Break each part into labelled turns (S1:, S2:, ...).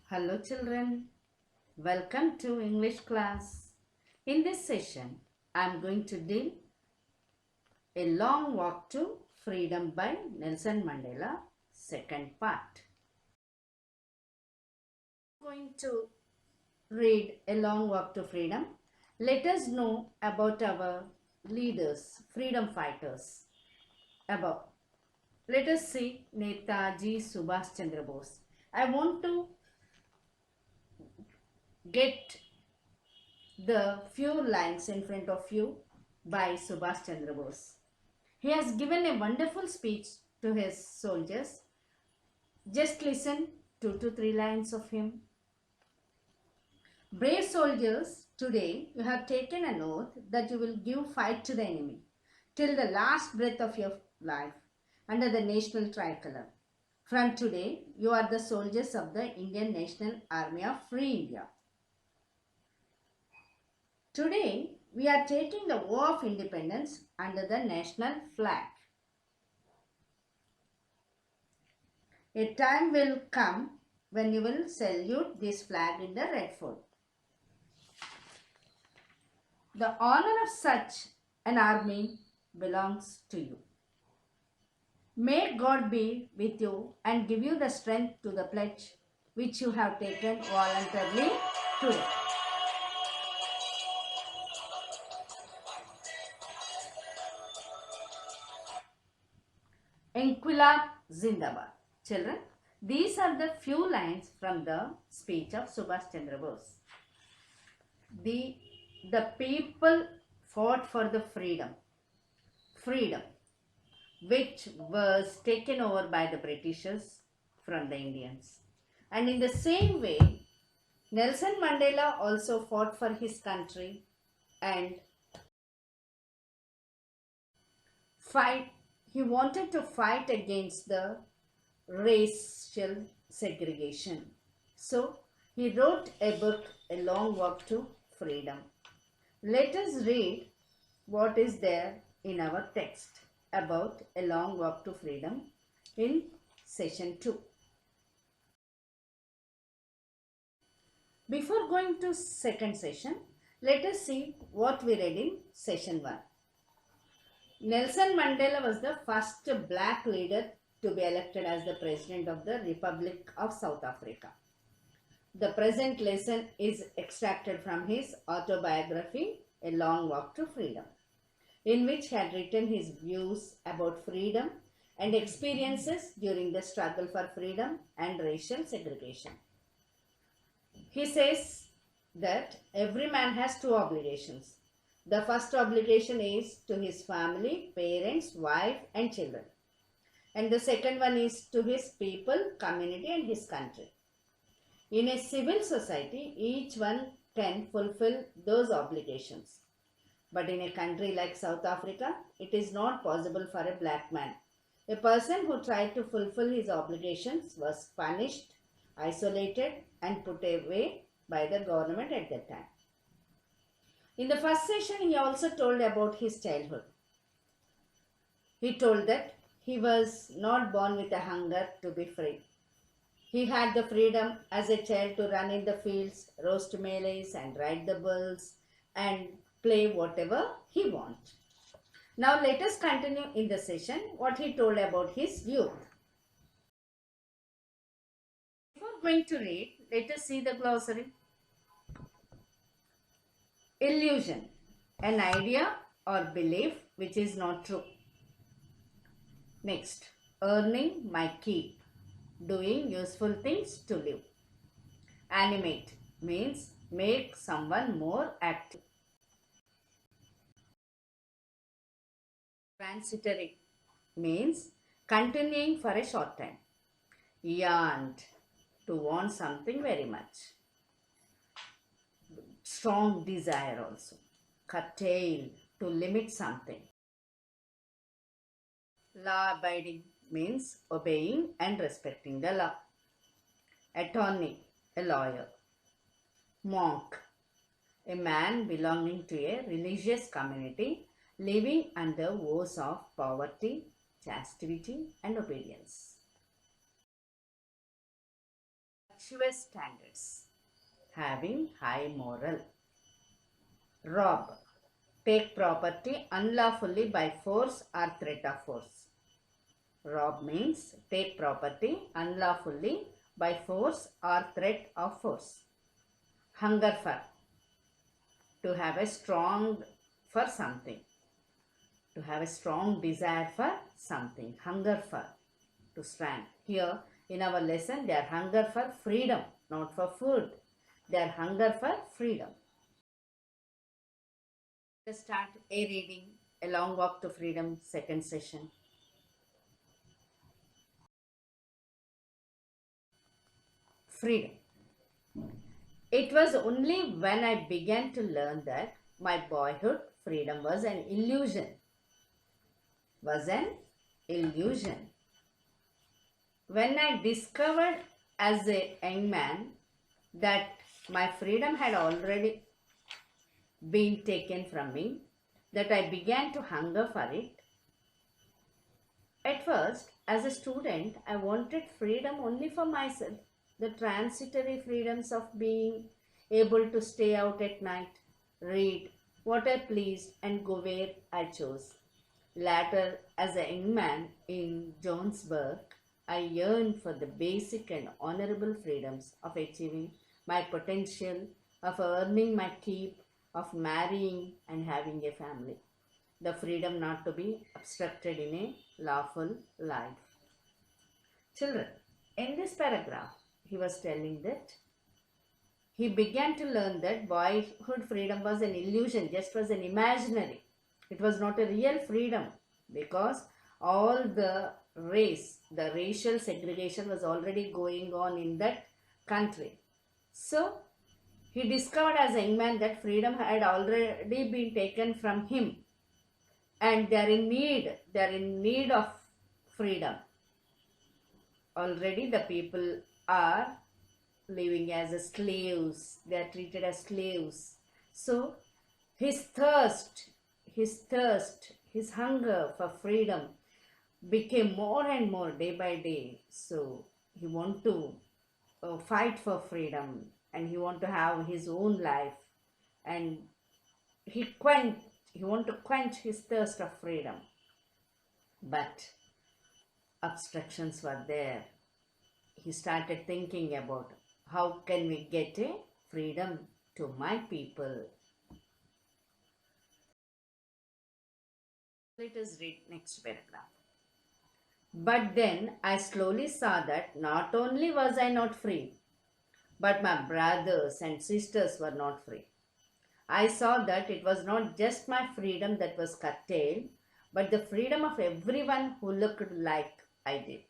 S1: Hello children, welcome to English class. In this session, I am going to deal A Long Walk to Freedom by Nelson Mandela, second part. I am going to read A Long Walk to Freedom. Let us know about our leaders, freedom fighters. Let us see Netaji Subhash Chandra Bose. I want to get the few lines in front of you by Subhash Chandra Bose. He has given a wonderful speech to his soldiers. Just listen 2 to 3 lines of him. Brave soldiers, today you have taken an oath that you will give fight to the enemy till the last breath of your life under the national tricolor. From today, you are the soldiers of the Indian National Army of Free India. Today, we are taking the oath of independence under the national flag. A time will come when you will salute this flag in the Red Fort. The honor of such an army belongs to you. May God be with you and give you the strength to the pledge which you have taken voluntarily today. Inquilab Zindabad. Children, these are the few lines from the speech of Subhash Chandra Bose. The people fought for the freedom which was taken over by the Britishers from the Indians. And in the same way, Nelson Mandela also fought for his country and he wanted to fight against the racial segregation. So he wrote a book, A Long Walk to Freedom. Let us read what is there in our text about A Long Walk to Freedom in session 2. Before going to second session, let us see what we read in session 1. Nelson Mandela was the first black leader to be elected as the President of the Republic of South Africa. The present lesson is extracted from his autobiography, A Long Walk to Freedom, in which he had written his views about freedom and experiences during the struggle for freedom and racial segregation. He says that every man has 2 obligations. The first obligation is to his family, parents, wife and children. And the second one is to his people, community and his country. In a civil society, each one can fulfill those obligations. But in a country like South Africa, it is not possible for a black man. A person who tried to fulfill his obligations was punished, isolated and put away by the government at that time. In the first session, he also told about his childhood. He told that he was not born with a hunger to be free. He had the freedom as a child to run in the fields, roast maize and ride the bulls and play whatever he wants. Now let us continue in the session what he told about his youth. Before going to read, let us see the glossary. Illusion, an idea or belief which is not true. Next, earning my keep, doing useful things to live. Animate means make someone more active. Transitory means continuing for a short time. Yearned, to want something very much. Strong desire also. Curtail, to limit something. Law abiding means obeying and respecting the law. Attorney, a lawyer. Monk, a man belonging to a religious community living under vows of poverty, chastity and obedience. virtuous standards, having high moral. Rob, take property unlawfully by force or threat of force. Rob means take property unlawfully by force or threat of force. Hunger for, to have a strong for something, to have a strong desire for something. Hunger for, to stand. Here in our lesson, their hunger for freedom, not for food. Their hunger for freedom. Let's start a reading, A Long Walk to Freedom, second session. Freedom. It was only when I began to learn that my boyhood freedom was an illusion. Was an illusion. When I discovered as a young man that my freedom had already been taken from me, that I began to hunger for it. At first, as a student, I wanted freedom only for myself, the transitory freedoms of being able to stay out at night, read what I pleased, and go where I chose. Later, as a young man in Johannesburg, I yearned for the basic and honorable freedoms of achieving my potential, of earning my keep, of marrying and having a family. The freedom not to be obstructed in a lawful life. Children, in this paragraph, he was telling that he began to learn that boyhood freedom was an illusion, just was an imaginary. It was not a real freedom because all the racial segregation was already going on in that country. So, he discovered as a young man that freedom had already been taken from him and they are in need of freedom. Already the people are living as slaves, they are treated as slaves. So his thirst, his hunger for freedom became more and more day by day. So he want to fight for freedom and he want to have his own life, and he want to quench his thirst of freedom. But obstructions were there. He started thinking about how can we get a freedom to my people. Let us read next paragraph. But then I slowly saw that not only was I not free, but my brothers and sisters were not free. I saw that it was not just my freedom that was curtailed, but the freedom of everyone who looked like I did.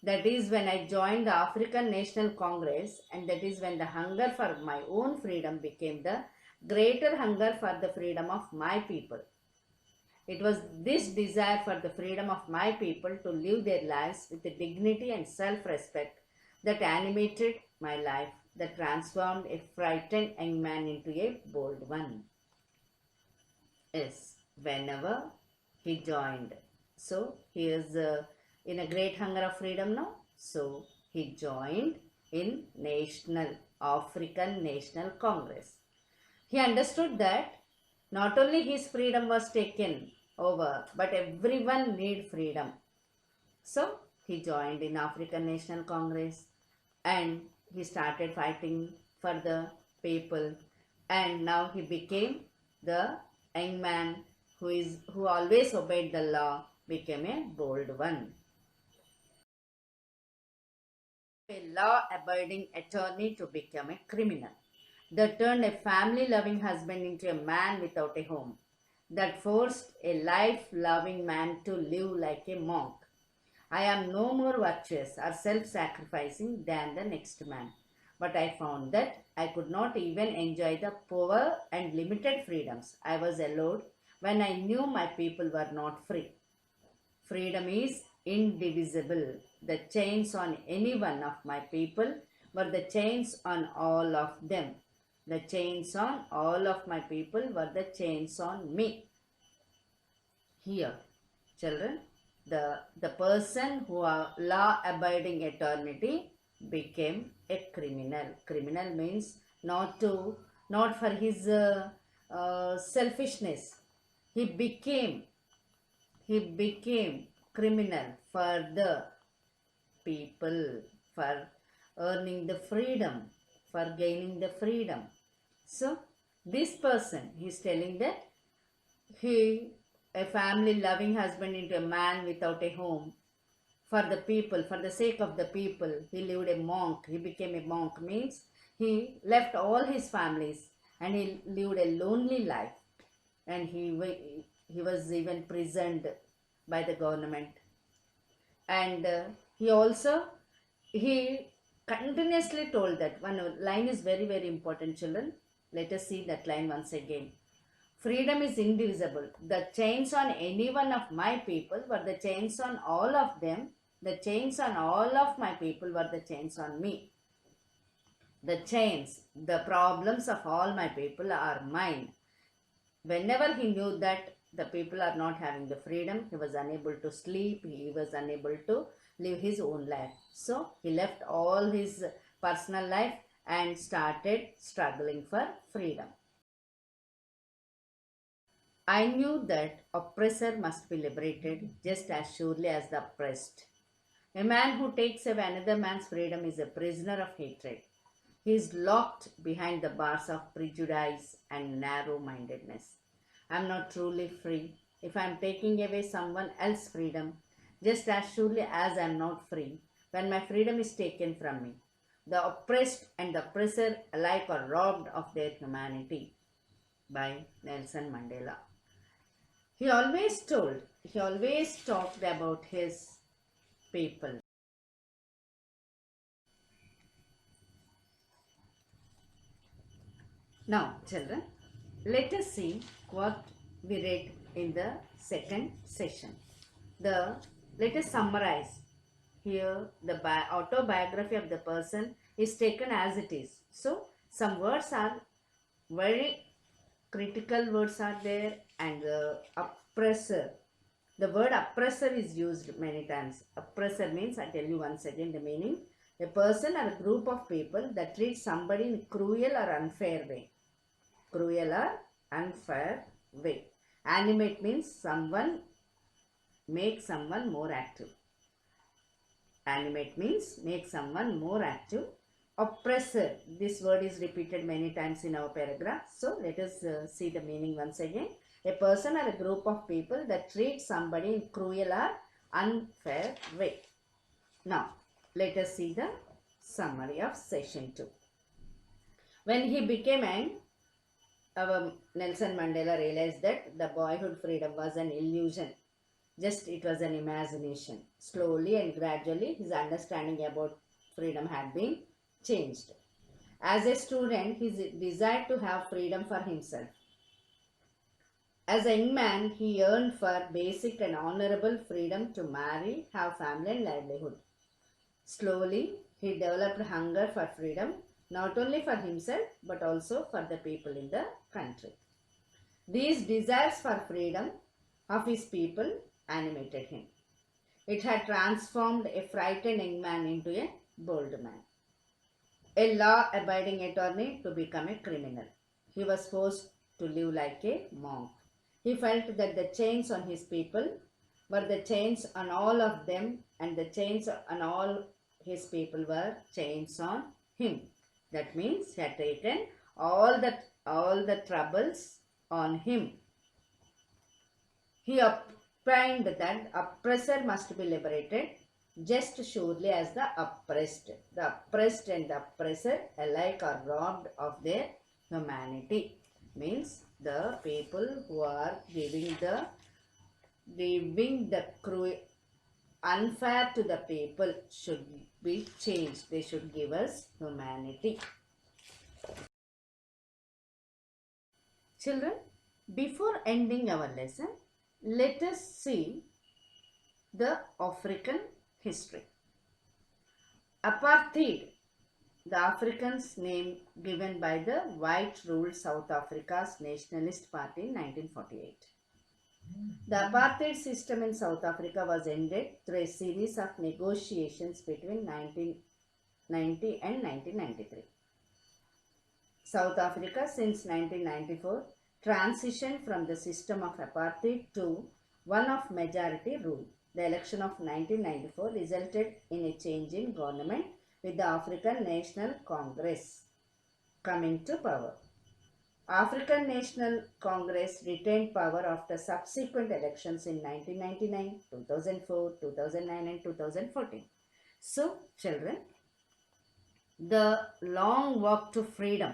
S1: That is when I joined the African National Congress, and that is when the hunger for my own freedom became the greater hunger for the freedom of my people. It was this desire for the freedom of my people to live their lives with dignity and self-respect that animated my life, that transformed a frightened young man into a bold one. Yes, whenever he joined. So he is in a great hunger of freedom now. So he joined in African National Congress. He understood that not only his freedom was taken over, but everyone need freedom. So he joined in African National Congress and he started fighting for the people, and now he became the young man who always obeyed the law, became a bold one. A law-abiding attorney to become a criminal. That turned a family-loving husband into a man without a home. That forced a life-loving man to live like a monk. I am no more virtuous or self-sacrificing than the next man. But I found that I could not even enjoy the poor and limited freedoms I was allowed when I knew my people were not free. Freedom is indivisible. The chains on any one of my people were the chains on all of them. The chains on all of my people were the chains on me. Here, children, the person who are law-abiding eternity became a criminal. Criminal means not for his selfishness. He became criminal for the people, for earning the freedom, for gaining the freedom. So this person, he is telling that he, a family loving husband into a man without a home, for the people, for the sake of the people, he lived a monk. He became a monk means he left all his families and he lived a lonely life, and he was even prisoned by the government. And he continuously told that one line is very very important, children. Let us see that line once again. Freedom is indivisible. The chains on any one of my people were the chains on all of them. The chains on all of my people were the chains on me. The chains, the problems of all my people are mine. Whenever he knew that the people are not having the freedom, he was unable to sleep, he was unable to live his own life. So he left all his personal life and started struggling for freedom. I knew that oppressor must be liberated just as surely as the oppressed. A man who takes away another man's freedom is a prisoner of hatred. He is locked behind the bars of prejudice and narrow-mindedness. I am not truly free if I am taking away someone else's freedom, just as surely as I am not free when my freedom is taken from me. The oppressed and the oppressor alike are robbed of their humanity. By Nelson Mandela. He always talked about his people. Now, children, let us see what we read in the second session. Let us summarize. Here, the autobiography of the person is taken as it is. So, some words are very critical words are there, and oppressor. The word oppressor is used many times. Oppressor means, I tell you once again the meaning. A person or a group of people that treats somebody in cruel or unfair way. Cruel or unfair way. Animate means make someone more active. Animate means make someone more active. Oppressor, this word is repeated many times in our paragraph. So let us see the meaning once again. A person or a group of people that treat somebody in cruel or unfair way. Now let us see the summary of session 2. When he became young, our Nelson Mandela realized that the boyhood freedom was an illusion. Just it was an imagination. Slowly and gradually his understanding about freedom had been changed. As a student, he desired to have freedom for himself. As a young man, he yearned for basic and honorable freedom to marry, have family and livelihood. Slowly, he developed hunger for freedom, not only for himself but also for the people in the country. These desires for freedom of his people animated him. It had transformed a frightened young man into a bold man. A law-abiding attorney to become a criminal. He was forced to live like a monk. He felt that the chains on his people were the chains on all of them, and the chains on all his people were chains on him. That means he had taken all the troubles on him. He opined that oppressor must be liberated just surely as the oppressed. The oppressed and the oppressor alike are robbed of their humanity. Means the people who are giving the cruel, unfair to the people should be changed. They should give us humanity. Children, before ending our lesson, let us see the African history. Apartheid, the Africans name given by the white ruled South Africa's Nationalist Party in 1948. The apartheid system in South Africa was ended through a series of negotiations between 1990 and 1993. South Africa since 1994 transitioned from the system of apartheid to one of majority rule. The election of 1994 resulted in a change in government with the African National Congress coming to power. African National Congress retained power after subsequent elections in 1999, 2004, 2009 and 2014. So, children, the long walk to freedom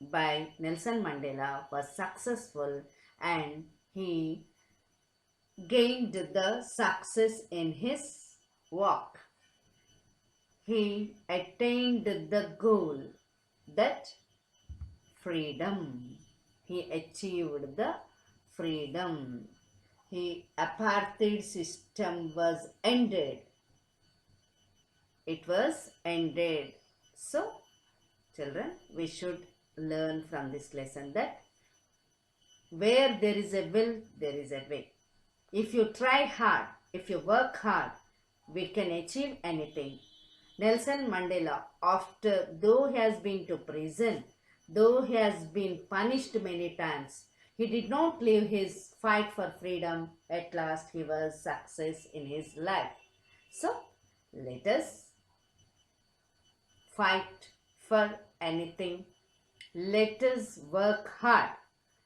S1: by Nelson Mandela was successful and he gained the success in his walk. He attained the goal, that freedom. He achieved the freedom. Apartheid system was ended. It was ended. So, children, we should learn from this lesson that where there is a will, there is a way. If you try hard, if you work hard, we can achieve anything. Nelson Mandela, after though he has been to prison, though he has been punished many times, he did not leave his fight for freedom. At last he was success in his life. So, let us fight for anything. Let us work hard.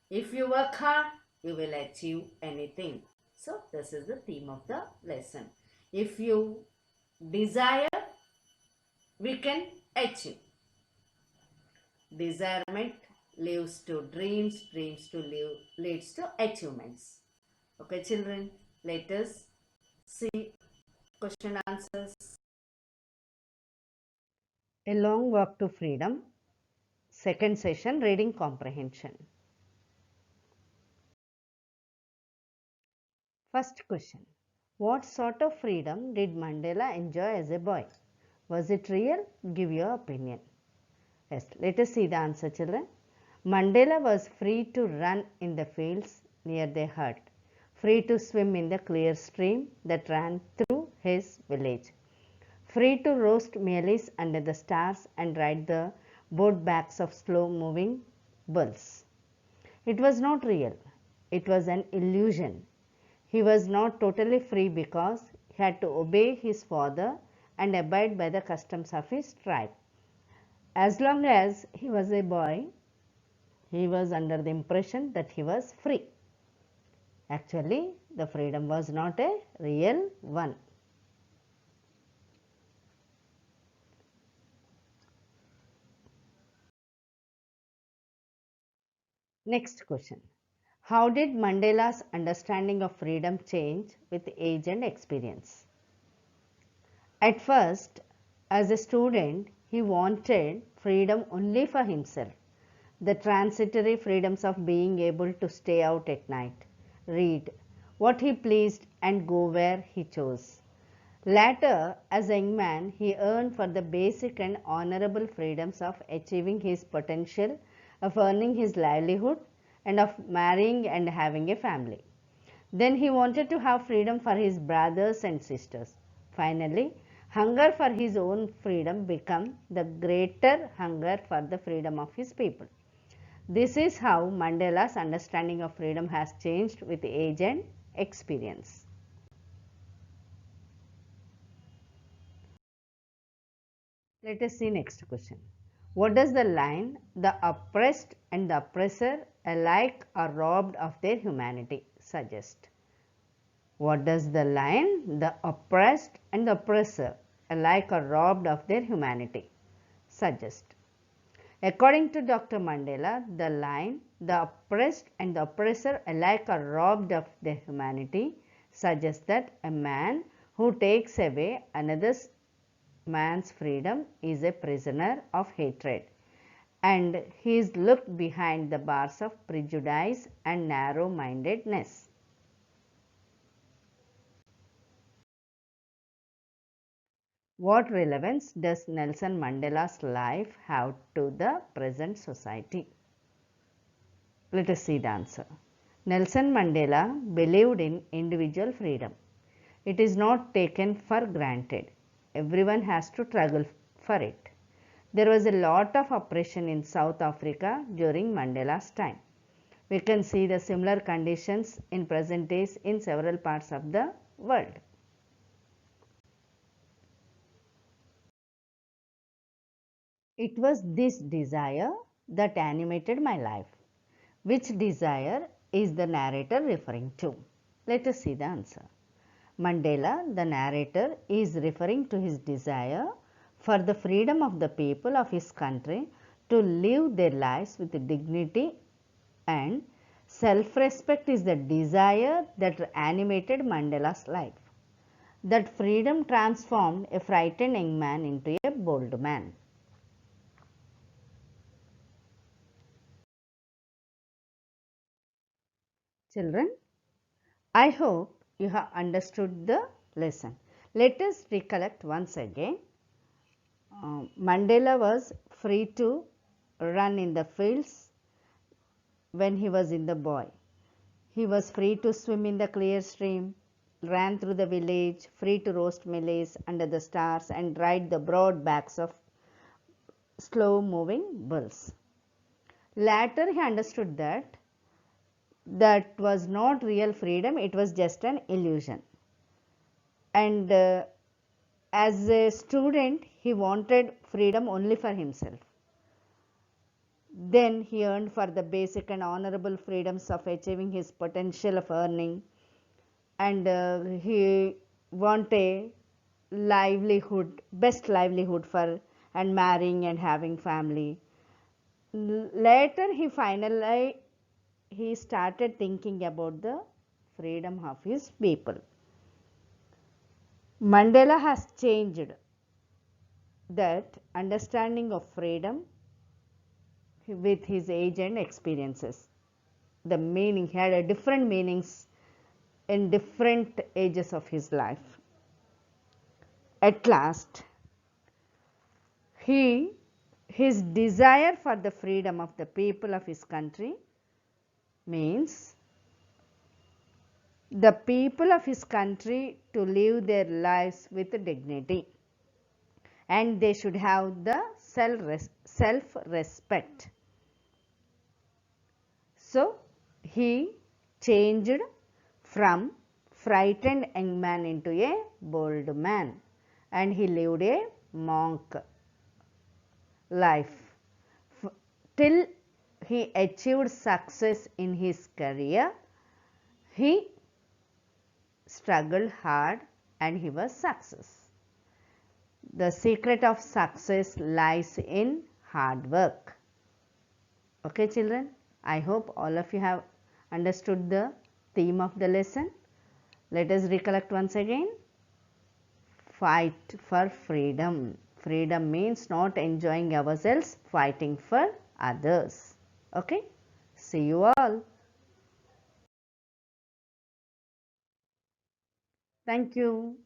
S1: If you work hard, you will achieve anything. So, this is the theme of the lesson. If you desire, we can achieve. Desirement leads to dreams, dreams to leads to achievements. Okay, children, let us see question answers. A long walk to freedom. Second session, reading comprehension. First question. What sort of freedom did Mandela enjoy as a boy? Was it real? Give your opinion. Yes, let us see the answer, children. Mandela was free to run in the fields near the hut, free to swim in the clear stream that ran through his village, free to roast mealies under the stars and ride the boat backs of slow-moving bulls. It was not real. It was an illusion. He was not totally free because he had to obey his father and abide by the customs of his tribe. As long as he was a boy, he was under the impression that he was free. Actually, the freedom was not a real one. Next question. How did Mandela's understanding of freedom change with age and experience? At first, as a student, he wanted freedom only for himself. The transitory freedoms of being able to stay out at night, read what he pleased and go where he chose. Later, as a young man, he yearned for the basic and honorable freedoms of achieving his potential, of earning his livelihood, and of marrying and having a family. Then he wanted to have freedom for his brothers and sisters. Finally, hunger for his own freedom became the greater hunger for the freedom of his people. This is how Mandela's understanding of freedom has changed with age and experience. Let us see next question. What does the line, the oppressed and the oppressor alike are robbed of their humanity, suggest? What does the line, the oppressed and the oppressor alike are robbed of their humanity, suggest? According to Dr. Mandela, the line, the oppressed and the oppressor alike are robbed of their humanity, suggests that a man who takes away another man's freedom is a prisoner of hatred, and he is looked behind the bars of prejudice and narrow-mindedness. What relevance does Nelson Mandela's life have to the present society? Let us see the answer. Nelson Mandela believed in individual freedom. It is not taken for granted. Everyone has to struggle for it. There was a lot of oppression in South Africa during Mandela's time. We can see the similar conditions in present days in several parts of the world. It was this desire that animated my life. Which desire is the narrator referring to? Let us see the answer. Mandela, the narrator, is referring to his desire for the freedom of the people of his country to live their lives with dignity, and self-respect is the desire that animated Mandela's life. That freedom transformed a frightened young man into a bold man. Children, I hope you have understood the lesson. Let us recollect once again. Mandela was free to run in the fields when he was in the boy. He was free to swim in the clear stream, ran through the village, free to roast maize under the stars and ride the broad backs of slow moving bulls. Later he understood that that was not real freedom, it was just an illusion. And as a student, he wanted freedom only for himself. Then he yearned for the basic and honorable freedoms of achieving his potential of earning, and he wanted a livelihood, best livelihood for and marrying and having family. Later he started thinking about the freedom of his people. Mandela has changed that understanding of freedom with his age and experiences. The meaning had a different meanings in different ages of his life. At last, his desire for the freedom of the people of his country means the people of his country to live their lives with dignity, and they should have the self-respect. So he changed from frightened young man into a bold man, and he lived a monk life till he achieved success in his career. He struggled hard and he was success. The secret of success lies in hard work. Okay, children, I hope all of you have understood the theme of the lesson. Let us recollect once again. Fight for freedom. Freedom means not enjoying ourselves, fighting for others. Okay, see you all. Thank you.